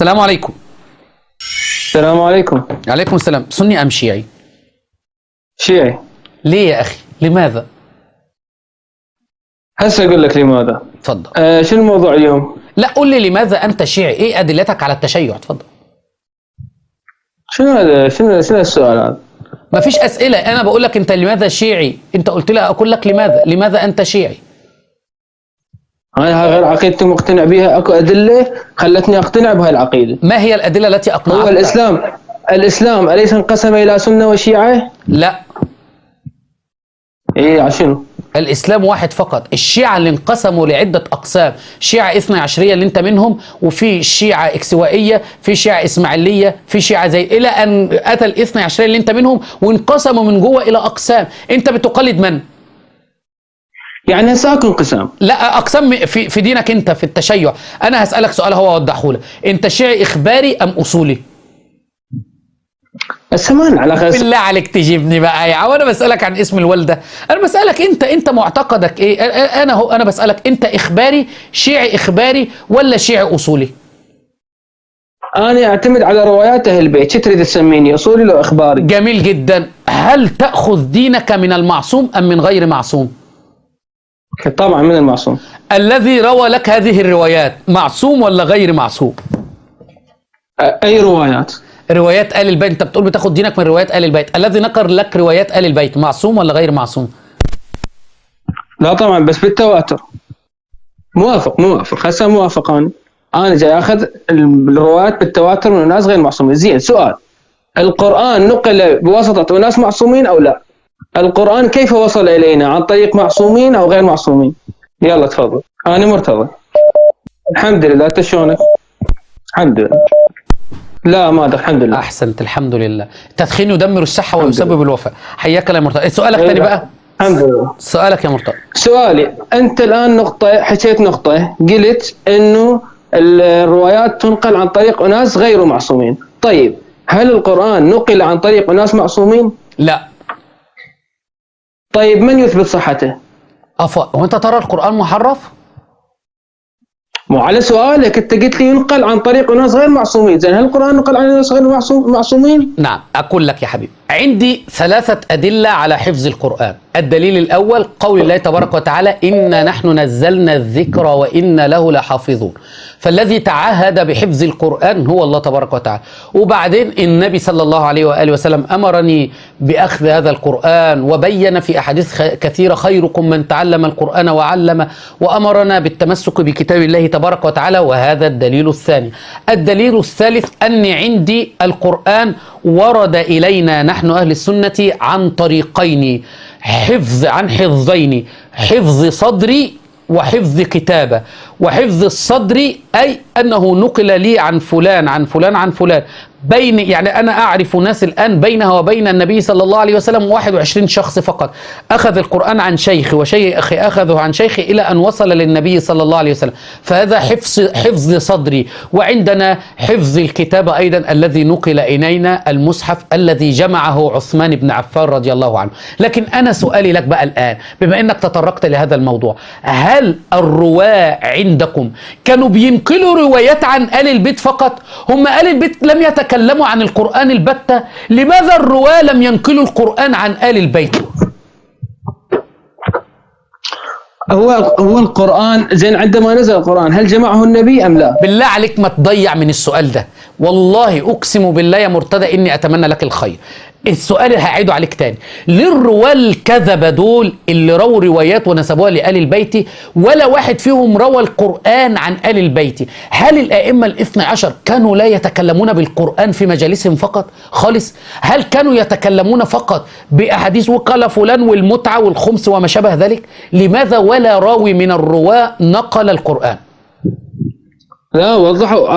السلام عليكم. السلام عليكم. عليكم السلام. سني أم شيعي؟ شيعي. ليه يا أخي؟ لماذا؟ هسه أقول لك لماذا. اتفضل. شنو الموضوع اليوم؟ لا قول لي لماذا أنت شيعي؟ إيه أدلتك على التشيع؟ اتفضل. شنو هذا؟ شنو السؤال هذا؟ ما فيش أسئلة، أنا بقول لك أنت لماذا شيعي؟ أنت قلت لي أقول لك لماذا أنت شيعي؟ أنا غير عقيدتي مقتنع بها، أكو أدلة خلتني أقتنع بهاي العقيدة. ما هي الأدلة التي أقنعتك؟ هو الإسلام أليس انقسم إلى سنة وشيعة؟ لا. إيه عشان الإسلام واحد فقط. الشيعة اللي انقسموا لعدة أقسام، شيعة 12 اللي أنت منهم، وفي شيعة إكسوائية، في شيعة إسماعيلية، في شيعة زي، إلى أن أتى 12 اللي أنت منهم وانقسموا من جوه إلى أقسام. أنت بتقلد من؟ يعني هسه اكو انقسام؟ لا، أقسام في دينك أنت في التشيع. أنا هسألك سؤال هو أوضحه لك، أنت شيعي إخباري أم أصولي؟ السمان على خاص. بالله عليك تجيبني بقى يا عم، انا بسالك عن اسم الوالده، انا بسالك انت معتقدك ايه؟ انا بسالك انت اخباري، شيعي اخباري ولا شيعي اصولي؟ انا اعتمد على روايات اهل البيت. شو تريد تسميني، اصولي لو اخباري؟ جميل جدا. هل تاخذ دينك من المعصوم ام من غير معصوم؟ طبعا من المعصوم. الذي روى لك هذه الروايات معصوم ولا غير معصوم؟ اي روايات؟ روايات آل البيت. انت بتقول بتاخد دينك من روايات آل البيت، الذي نقل لك روايات آل البيت معصوم ولا غير معصوم؟ لا طبعا، بس بالتواتر. موافق هسه موافق. انا جاي اخذ الروايات بالتواتر من ناس غير معصومين. زين، سؤال، القرآن نقل بواسطة ناس معصومين او لا؟ القرآن كيف وصل الينا؟ عن طريق معصومين او غير معصومين؟ يلا تفضل. انا مرتضى. الحمد لله. انت شلونك؟ الحمد لله. لا ما الحمد لله. احسنت، الحمد لله. التدخين يدمر الصحه ويسبب الوفاه. حياك الله يا مرتضى. سؤالك تاني بقى. الحمد لله. سؤالك يا مرتضى. سؤالي، انت الان حكيت نقطه، قلت انه الروايات تنقل عن طريق اناس غير معصومين. طيب هل القرآن نقل عن طريق اناس معصومين؟ لا. طيب من يثبت صحته؟ وانت ترى القرآن محرف؟ مو على سؤالك، انت قلت لي ينقل عن طريق ناس غير معصومين. زين، هل القرآن نقل عن ناس غير معصومين؟ نعم. اقول لك يا حبيبي، عندي 3 أدلة على حفظ القرآن. الدليل الأول قول الله تبارك وتعالى: إنا نحن نزلنا الذكر وإنا له لحافظون. فالذي تعهد بحفظ القرآن هو الله تبارك وتعالى. وبعدين النبي صلى الله عليه وآله وسلم أمرني بأخذ هذا القرآن، وبين في أحاديث كثيرة: خيركم من تعلم القرآن وعلم، وأمرنا بالتمسك بكتاب الله تبارك وتعالى. وهذا الدليل الثاني. الدليل الثالث أني عندي القرآن ورد إلينا نحن أهل السنة عن طريقين، حفظين: حفظ صدري وحفظ كتابة. وحفظ الصدر أي أنه نقل لي عن فلان عن فلان عن فلان، يعني أنا أعرف ناس الآن بينها وبين النبي صلى الله عليه وسلم 21 شخص فقط أخذ القرآن عن شيخي وشيخي أخذه عن شيخي إلى أن وصل للنبي صلى الله عليه وسلم. فهذا حفظ صدري. وعندنا حفظ الكتابة أيضا، الذي نقل إلينا المصحف الذي جمعه عثمان بن عفان رضي الله عنه. لكن أنا سؤالي لك بقى الآن، بما أنك تطرقت لهذا الموضوع، هل الرواة عندكم كانوا بينقلوا روايات عن آل البيت فقط؟ هم آل البيت لم يتكلموا عن القرآن البتة. لماذا الرواة لم ينقلوا القرآن عن آل البيت؟ هو القرآن، زين، عندما نزل القرآن هل جمعه النبي أم لا؟ بالله عليك ما تضيع من السؤال ده، والله أقسم بالله يا مرتضى إني أتمنى لك الخير. السؤال اللي هعيده عليك تاني: ليه الرواة الكذبة دول اللي رووا روايات ونسبوها لآل البيت ولا واحد فيهم روى القرآن عن آل البيت؟ هل الأئمة الاثنى عشر كانوا لا يتكلمون بالقرآن في مجالسهم فقط خالص؟ هل كانوا يتكلمون فقط بأحاديث وقال فلان والمتعة والخمس وما شابه ذلك؟ لماذا ولا راوي من الرواة نقل القرآن؟ لا، وضحوا.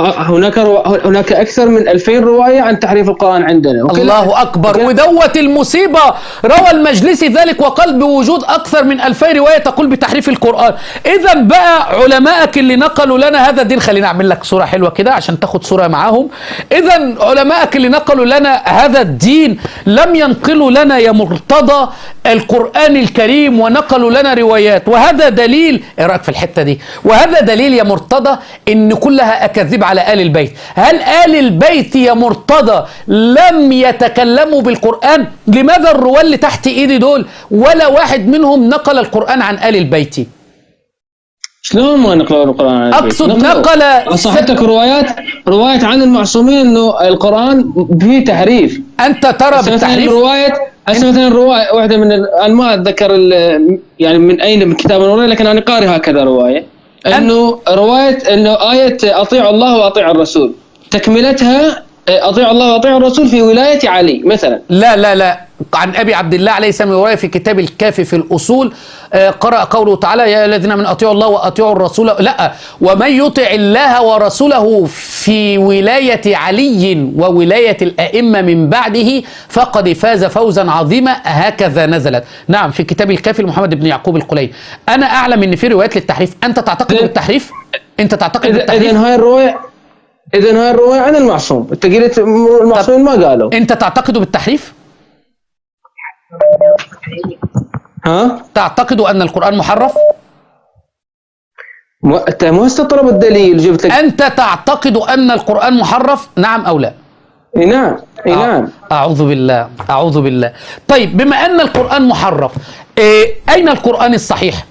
هناك أكثر من 2000 رواية عن تحريف القرآن عندنا. الله أكبر. ودوت المصيبة، روى المجلسي ذلك وقال بوجود أكثر من 2000 رواية تقول بتحريف القرآن. إذا بقى علمائك اللي نقلوا لنا هذا الدين، خلينا أعمل لك صورة حلوة كده عشان تاخد صورة معاهم. إذا علمائك اللي نقلوا لنا هذا الدين لم ينقلوا لنا يا مرتضى القرآن الكريم ونقلوا لنا روايات، وهذا دليل. ايه رأيك في الحتة دي؟ وهذا دليل يا مرتضى ان كلها اكاذيب على آل البيت. هل آل البيت يا مرتضى لم يتكلموا بالقرآن؟ لماذا الرواة اللي تحت ايدي دول ولا واحد منهم نقل القرآن عن آل البيت؟ شلون ما نقلوا القرآن عن البيت؟ اقصد نقل صحتك روايات عن المعصومين انه القرآن فيه تحريف. انت ترى بالتحريف؟ مثلا رواية واحدة انا ما اتذكر يعني من اين من كتاب الرواية، لكن انا قاري هكذا رواية انه رواية انه آية اطيعوا الله واطيعوا الرسول تكملتها اطيعوا الله واطيعوا الرسول في ولاية علي مثلا. لا عن ابي عبد الله عليه السلام روايه في كتاب الكافي في الاصول، قرأ قوله تعالى يا الذين من اطيعوا الله واطيعوا الرسول، لا ومن يطع الله ورسوله في ولايه علي وولايه الائمه من بعده فقد فاز فوزا عظيما، هكذا نزلت. نعم في كتاب الكافي لمحمد بن يعقوب القليني. انا اعلم ان في روايات للتحريف. انت تعتقد بالتحريف؟ انت تعتقد بالتحريف؟ اذا هاي الروايه عن المعصوم، انت قلت المعصومين ما قالوا. انت تعتقد بالتحريف؟ تعتقد ان القرآن محرف؟ انت ما استطرب الدليل جبت لك. انت تعتقد ان القرآن محرف، نعم او لا؟ نعم نعم. اعوذ بالله. طيب بما ان القرآن محرف، اين القرآن الصحيح؟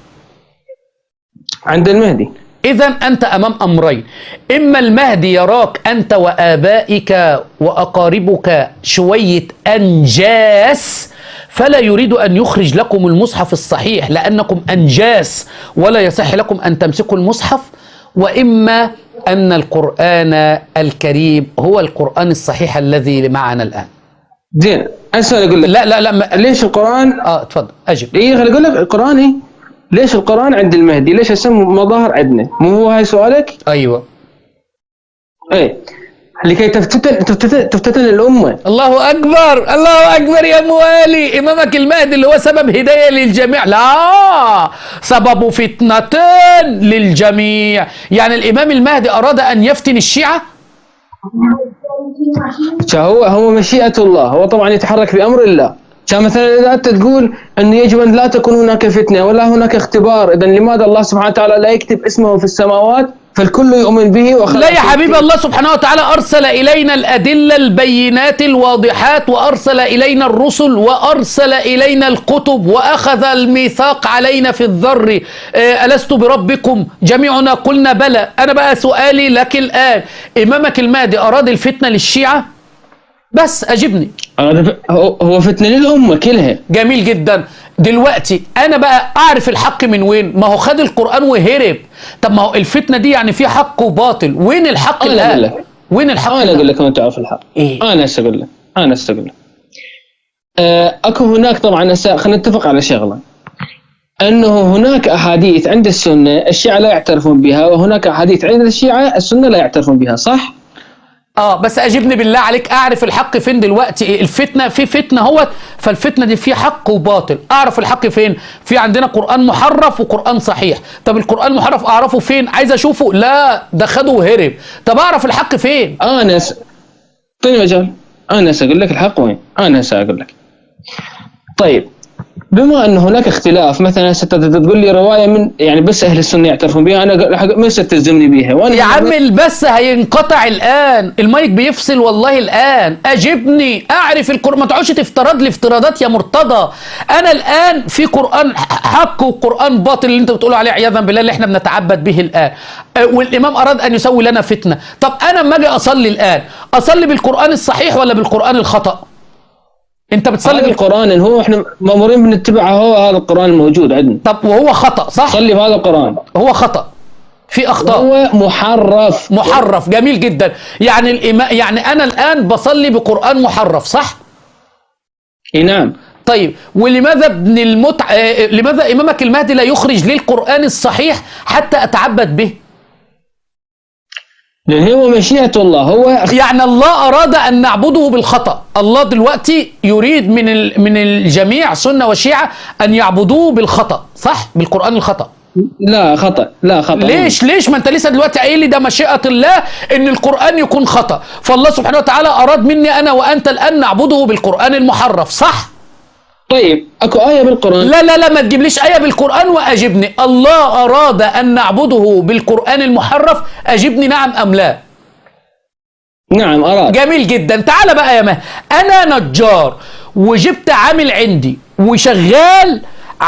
عند المهدي. إذا أنت أمام أمرين: إما المهدي يراك أنت وآبائك وأقاربك شوية أنجاس فلا يريد أن يخرج لكم المصحف الصحيح لأنكم أنجاس ولا يصح لكم أن تمسكوا المصحف، وإما أن القرآن الكريم هو القرآن الصحيح الذي معنا الآن. زين أسأل أقول لك. لا ليش القرآن؟ تفضل أجب. إيه خليني أقول لك القرآن ليش القرآن عند المهدي؟ ليش اسمه مظاهر عندنا؟ مو هو هاي سؤالك؟ أيوة. إيه لكي تفتتن الأمة. الله أكبر يا موالي. إمامك المهدي اللي هو سبب هداية للجميع؟ لا، سبب فتنة للجميع. يعني الإمام المهدي أراد أن يفتن الشيعة؟ هو مشيئة الله، هو طبعا يتحرك بأمر الله. كان مثلا إذا أنت تقول أن يجب أن لا تكون هناك فتنة ولا هناك اختبار، إذا لماذا الله سبحانه وتعالى لا يكتب اسمه في السماوات فالكل يؤمن به لا يا حبيبي، الله سبحانه وتعالى أرسل إلينا الأدلة البينات الواضحات، وأرسل إلينا الرسل، وأرسل إلينا الكتب، وأخذ الميثاق علينا في الذر. ألست بربكم؟ جميعنا قلنا بلى. أنا بقى سؤالي لك الآن: إمامك المهدي أراد الفتنة للشيعة؟ بس أجبني. هو فتنة للأمة كلها. جميل جدا. دلوقتي أنا بقى أعرف الحق من وين؟ ما هو خد القرآن وهرب. طب ما هو الفتنة دي يعني في حق وباطل، وين الحق الآن؟ وين الحق؟ أنا أقول لك ما تعرف الحق. إيه؟ أنا أستقل لك. أكو هناك طبعا خلينا نتفق على شغلة، أنه هناك أحاديث عند السنة الشيعة لا يعترفون بها، وهناك أحاديث عند الشيعة السنة لا يعترفون بها، صح؟ بس اجبني بالله عليك، اعرف الحق فين دلوقتي؟ الفتنه في فتنه اهوت، فالفتنه دي في حق وباطل. اعرف الحق فين؟ في عندنا قرآن محرف وقرآن صحيح. طب القرآن المحرف اعرفه فين؟ عايز اشوفه، لا ده خده وهرب. طب اعرف الحق فين؟ طيب مجال انا سأقول لك الحق وين. انا سأقول لك. طيب بما ان هناك اختلاف، مثلا تقول لي روايه من يعني بس اهل السنه يعترفون بها، انا ما تلزمني بيها. وانا يا عم البث هينقطع الان، المايك بيفصل والله الان. اجبني، اعرف القرآن، ما تقعدش تفترض لي افتراضات يا مرتضى. انا الان في قرآن حق وقرآن باطل اللي انت بتقول عليه عياذا بالله اللي احنا بنتعبد به الان، والامام اراد ان يسوي لنا فتنه. طب انا لما اجي اصلي الان، اصلي بالقرآن الصحيح ولا بالقرآن الخطأ؟ انت بتصلي بالقرآن هو احنا مامورين بنتبعه، هو هذا القرآن الموجود عندنا. طب وهو خطأ صح؟ صلي بهذا القرآن. هو خطأ، في اخطاء، هو محرف. جميل جدا. يعني انا الان بصلي بقرآن محرف صح؟ نعم. طيب ولماذا لماذا امامك المهدي لا يخرج لي القرآن الصحيح حتى اتعبد به؟ لأن هو مشيئة الله. هو يعني الله أراد أن نعبده بالخطأ. الله دلوقتي يريد من الجميع سنة وشيعة أن يعبدوه بالخطأ صح؟ بالقرآن الخطأ. لا خطأ. ليش ما أنت لسه دلوقتي قايل لي ده مشيئة الله أن القرآن يكون خطأ، فالله سبحانه وتعالى أراد مني أنا وأنت الآن نعبده بالقرآن المحرف صح؟ طيب اكو آية بالقرآن؟ لا لا لا، ما تجيبليش آية بالقرآن وأجبني. الله أراد أن نعبده بالقرآن المحرف، أجبني نعم أم لا. نعم أراد. جميل جدا. تعال بقى يا مه، أنا نجار وجبت عامل عندي وشغال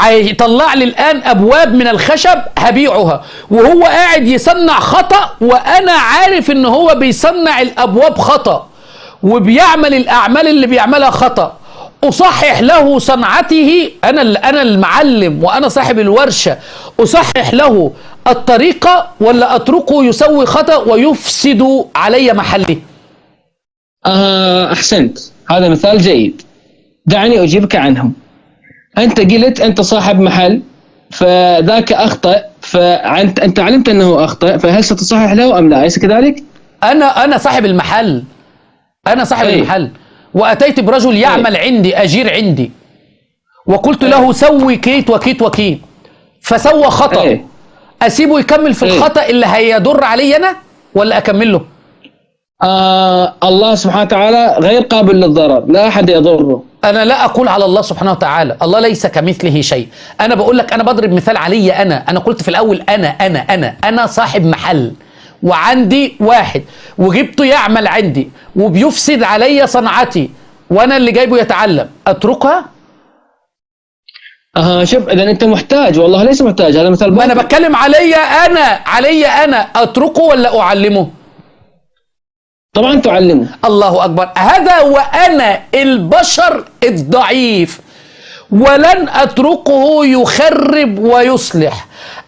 يطلع لي الآن أبواب من الخشب هبيعها، وهو قاعد يصنع خطأ، وأنا عارف إن هو بيصنع الأبواب خطأ وبيعمل الأعمال اللي بيعملها خطأ. أصحح له صنعته، أنا المعلم وأنا صاحب الورشة، أصحح له الطريقة ولا أتركه يسوي خطأ ويفسد علي محلي؟ أحسنت، هذا مثال جيد. دعني أجيبك عنه. أنت قلت أنت صاحب محل، فذاك أخطأ، فأنت علمت أنه أخطأ، فهل ستصحح له أم لا؟ أليس كذلك؟ أنا صاحب المحل، أنا صاحب المحل، وأتيت برجل يعمل عندي، أجير عندي، وقلت له سوي كيت وكيت وكيت، فسوى خطأ. أسيبه يكمل في الخطأ اللي هيضر علي أنا ولا أكمل له؟ الله سبحانه وتعالى غير قابل للضرر، لا أحد يضره. أنا لا أقول على الله سبحانه وتعالى، الله ليس كمثله شيء. أنا بقول لك، أنا بضرب مثال علي أنا قلت في الأول أنا صاحب محل وعندي واحد وجبته يعمل عندي وبيفسد علي صنعتي، وأنا اللي جايبه يتعلم، أتركها؟ شوف، إذا أنت محتاج، والله ليس محتاج، هذا مثال. ما أنا بتكلم علي أنا، أتركه ولا أعلمه؟ طبعا تعلمه. الله أكبر. هذا وأنا البشر الضعيف، ولن أتركه يخرب ويصلح.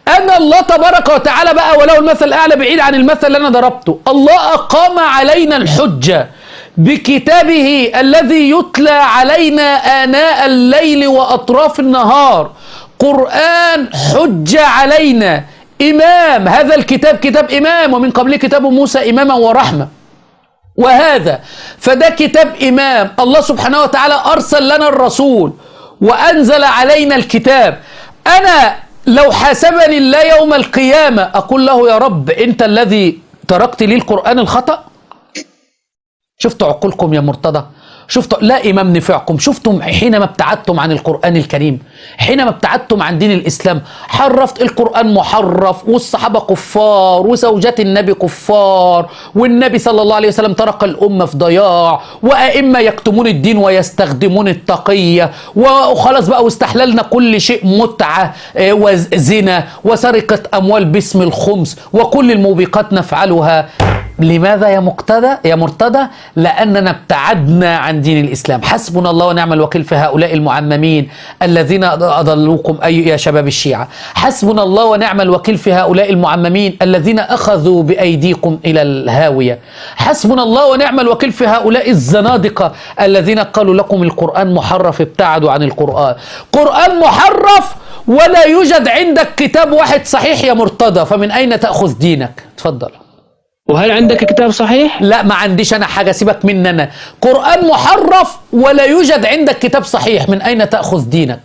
أنا الله تبارك وتعالى بقى، ولو المثل الأعلى بعيد عن المثل اللي أنا ضربته. الله أقام علينا الحجة بكتابه الذي يتلى علينا آناء الليل وأطراف النهار، قرآن حجة علينا، إمام. هذا الكتاب كتاب إمام، ومن قبله كتاب موسى إماما ورحمة، وهذا فده كتاب إمام. الله سبحانه وتعالى أرسل لنا الرسول وأنزل علينا الكتاب. أنا لو حاسبني الله يوم القيامة أقول له يا رب أنت الذي تركت لي القرآن الخطأ؟ شفتوا عقولكم يا مرتضى؟ شفتوا لا إمام نفعكم؟ شفتم حينما ابتعدتم عن القرآن الكريم، حينما ابتعدتم عن دين الإسلام، حرفت القرآن محرف، والصحابة كفار، وزوجات النبي كفار، والنبي صلى الله عليه وسلم ترك الأمة في ضياع، وأئمة يكتمون الدين ويستخدمون التقية، وخلاص بقى، واستحللنا كل شيء، متعة وزنا وسرقة أموال باسم الخمس، وكل الموبقات نفعلها. لماذا يا مرتضى؟ لأننا ابتعدنا عن دين الإسلام. حسبنا الله ونعم الوكيل في هؤلاء المعممين الذين أضلوكم يا شباب الشيعة. حسبنا الله ونعم الوكيل في هؤلاء المعممين الذين أخذوا بأيديكم إلى الهاوية. حسبنا الله ونعم الوكيل في هؤلاء الزنادقة الذين قالوا لكم القرآن محرف، ابتعدوا عن القرآن. قرآن محرف ولا يوجد عندك كتاب واحد صحيح يا مرتضى، فمن أين تأخذ دينك؟ تفضل. وهل عندك كتاب صحيح؟ لا، ما عنديش أنا حاجة، سيبك مني أنا. قرآن محرف ولا يوجد عندك كتاب صحيح، من أين تأخذ دينك؟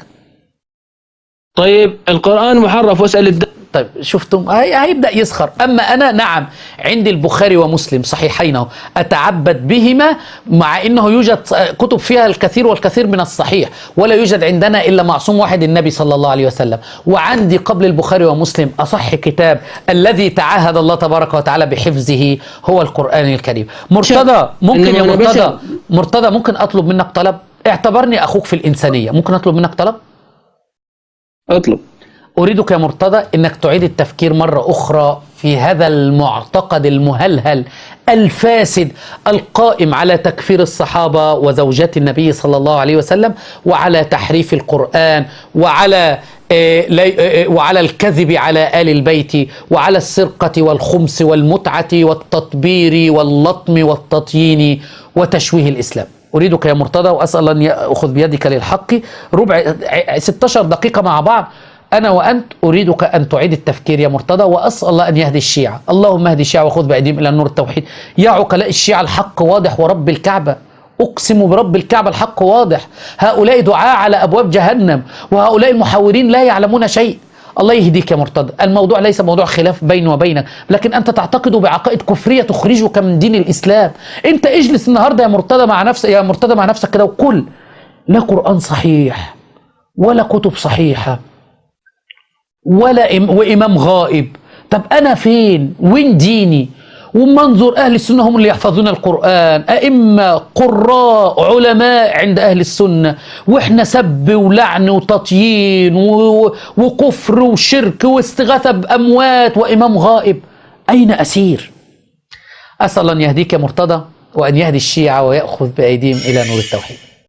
طيب القرآن محرف واسأل طيب شفتم، هيبدأ يسخر. أما أنا نعم عندي البخاري ومسلم صحيحين أتعبد بهما، مع أنه يوجد كتب فيها الكثير والكثير من الصحيح، ولا يوجد عندنا إلا معصوم واحد، النبي صلى الله عليه وسلم. وعندي قبل البخاري ومسلم أصح كتاب الذي تعاهد الله تبارك وتعالى بحفظه هو القرآن الكريم. مرتضى ممكن يا مرتضى ممكن أطلب منك طلب؟ اعتبرني أخوك في الإنسانية، ممكن أطلب منك طلب؟ أطلب. أريدك يا مرتضى أنك تعيد التفكير مرة أخرى في هذا المعتقد المهلهل الفاسد القائم على تكفير الصحابة وزوجات النبي صلى الله عليه وسلم، وعلى تحريف القرآن، وعلى الكذب على آل البيت، وعلى السرقة والخمس والمتعة والتطبير واللطم والتطيين وتشويه الإسلام. أريدك يا مرتضى، وأسأل أن يأخذ بيدك للحق 16 دقيقة مع بعض، أنا وأنت. أريدك أن تعيد التفكير يا مرتضى، وأسأل الله أن يهدي الشيعة. اللهم اهدي الشيعة وخذ بأيديهم إلى النور التوحيد. يا عقلاء الشيعة الحق واضح، ورب الكعبة أقسم برب الكعبة الحق واضح. هؤلاء دعاء على أبواب جهنم، وهؤلاء المحاورين لا يعلمون شيء. الله يهديك يا مرتضى. الموضوع ليس موضوع خلاف بيني وبينك، لكن أنت تعتقد بعقائد كفرية تخرجك من دين الإسلام. أنت اجلس النهاردة يا مرتضى مع نفسك كده وقل لا قرآن صحيح ولا كتب صحيحة ولا وإمام غائب. طب أنا فين؟ وين ديني؟ ومنظر أهل السنة هم اللي يحفظون القرآن، أئمة قراء علماء عند أهل السنة، وإحنا سب ولعن وتطيين وكفر وشرك واستغاثة بأموات وإمام غائب. أين أسير؟ أسأل أن يهديك مرتضى، وأن يهدي الشيعة ويأخذ بأيديهم إلى نور التوحيد.